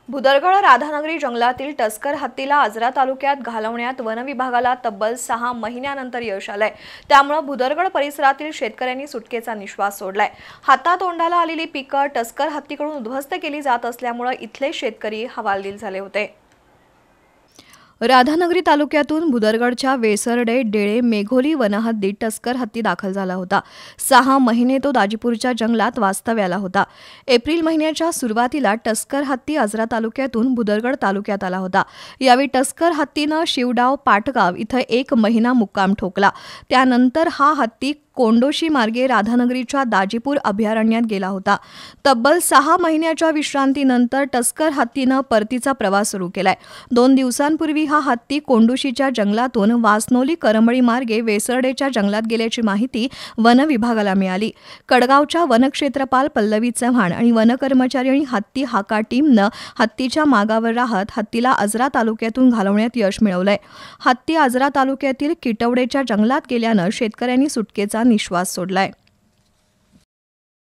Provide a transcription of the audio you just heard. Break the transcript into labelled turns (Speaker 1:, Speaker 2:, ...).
Speaker 1: भुदरगड राधानगरी जंगलातील टस्कर हत्तीला आजरा तालुक्यात घालवण्यात वन विभागाला तब्बल 6 महिन्यानंतर यश आलंय। त्यामुळे भुदरगड परिसरातील शेतकऱ्यांनी सुटकेचा निश्वास सोडलाय। हातातोंडाला आलेली पिकं टस्कर हत्तीकडून उद्ध्वस्त केली जात असल्यामुळे इथले शेतकरी हवालदिल झाले होते। राधानगरी तालुक्यातून भुदरगडच्या वेसरडे, डेळे, मेघोली वनहद्दीत टस्कर हत्ती दाखल झाला होता। 6 महिने तो दाजीपूरच्या जंगलात वास्तव्याला होता। एप्रिल महिन्याच्या सुरुवातीला टस्कर हत्ती आजरा तालुक्यातून भुदरगड तालुक्यात आला होता। यावेळी टस्कर हत्तीनं शिवडाव पाटगाव इथं 1 महिना मुक्काम ठोकला। त्यानंतर हा हत्ती कोंडोशी मार्गे राधानगरीच्या दाजीपूर अभयारण्यात गेला होता। तब्बल 6 महिन्याच्या विश्रांतीनंतर टस्कर हत्तीनं परतीचा प्रवास सुरू केलाय। 2 दिवसांपूर्वी हा हत्ती कोंडोशीच्या जंगलातून वासनोली करंबळी मार्गे वेसरडेच्या जंगलात गेल्याची माहिती वन विभागाला मिळाली। कडगावच्या वनक्षेत्रपाल पल्लवी चव्हाण आणि वनकर्मचारी आणि हत्ती हाका टीमनं हत्तीच्या मागावर राहत हत्तीला आजरा तालुक्यातून घालवण्यात यश मिळवलंय। हत्ती आजरा तालुक्यातील किटवडेच्या जंगलात गेल्यानं शेतकऱ्यांनी सुटकेचा निश्वास सोडलाय।